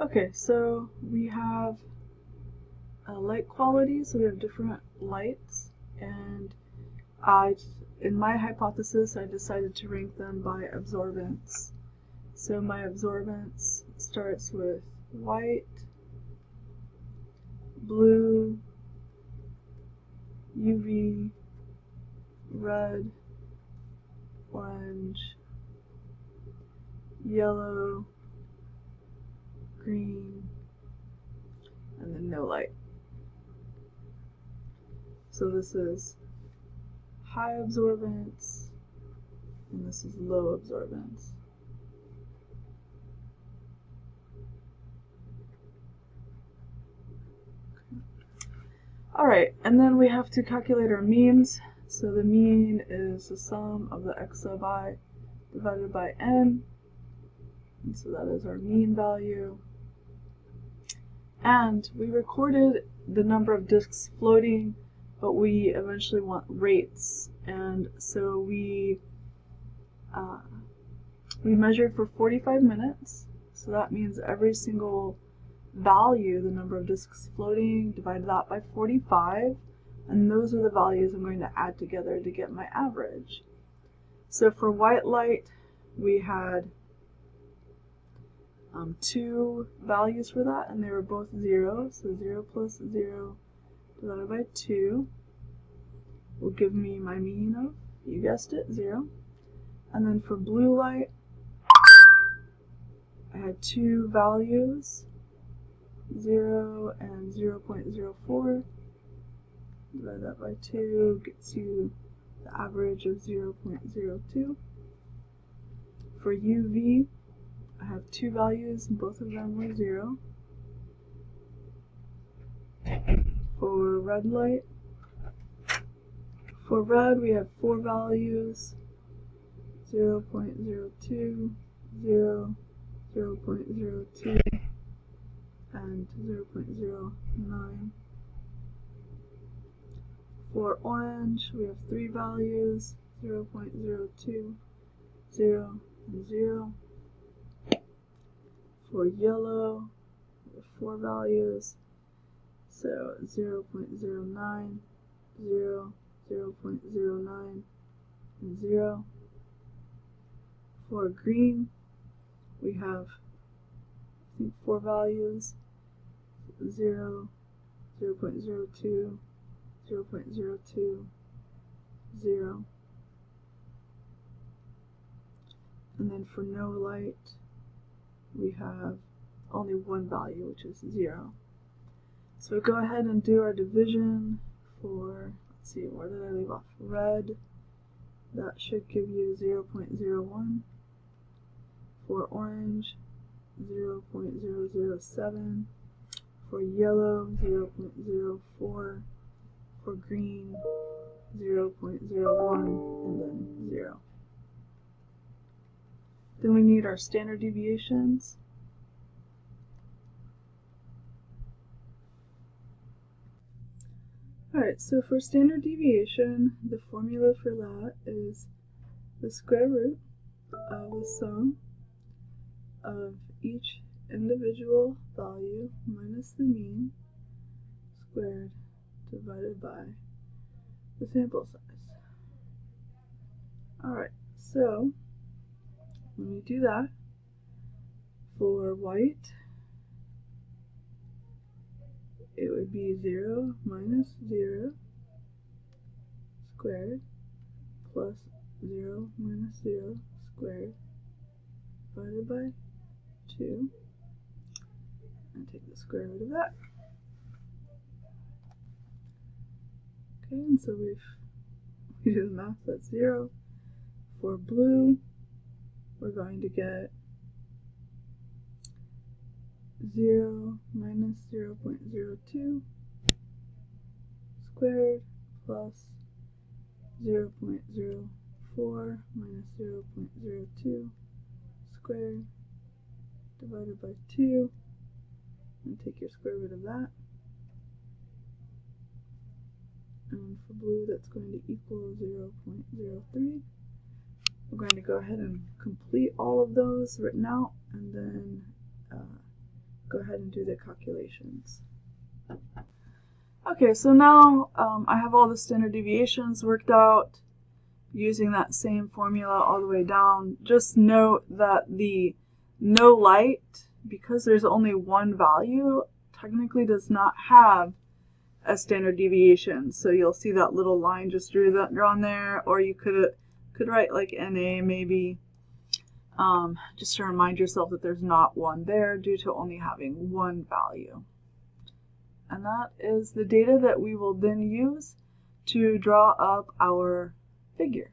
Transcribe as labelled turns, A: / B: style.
A: Okay, so we have light quality, so we have different lights, and in my hypothesis, I decided to rank them by absorbance. So my absorbance starts with white, blue, UV, red, orange, yellow, green, and then no light. So this is high absorbance, and this is low absorbance. Alright, and then we have to calculate our means. So the mean is the sum of the x sub I divided by n, and so that is our mean value. And we recorded the number of disks floating, but we eventually want rates, and so we measured for 45 minutes, so that means every single value, the number of disks floating, divide that by 45, and those are the values I'm going to add together to get my average. So for white light, we had two values for that, and they were both 0, so 0 plus 0 divided by 2 will give me my mean of, you guessed it, 0. And then for blue light, I had two values, 0 and 0.04. Divide that by 2 gets you the average of 0.02. For UV, I have two values, and both of them were 0. For red light, for red we have four values, 0.02, 0, 0.02, and 0.09. For orange, we have three values, 0.02, 0, and 0. For yellow, we have four values, so 0.09, 0, 0.09, and 0. For green, we have, I think, four values, 0, 0.02, 0.02, 0. And then for no light, we have only one value, which is 0. So we go ahead and do our division for, let's see, where did I leave off? Red, that should give you 0.01. For orange, 0.007. For yellow, 0.04. For green, 0.01, and then 0. Then we need our standard deviations. Alright, so for standard deviation, the formula for that is the square root of the sum of each individual value minus the mean squared divided by the sample size. Alright, so when we do that, for white, it would be 0 minus 0 squared plus 0 minus 0 squared divided by 2, and take the square root of that. Okay, and so we do the math, that's 0. For blue, we're going to get 0 minus 0.02 squared plus 0.04 minus 0.02 squared divided by 2, and take your square root of that. And for blue, that's going to equal 0.03. We're going to go ahead and complete all of those written out, and then go ahead and do the calculations. Okay, so now I have all the standard deviations worked out using that same formula all the way down. Just note that the no light, because there's only one value, technically does not have a standard deviation. So you'll see that little line just drawn there, or you could write like NA maybe, just to remind yourself that there's not one there due to only having one value. And that is the data that we will then use to draw up our figure.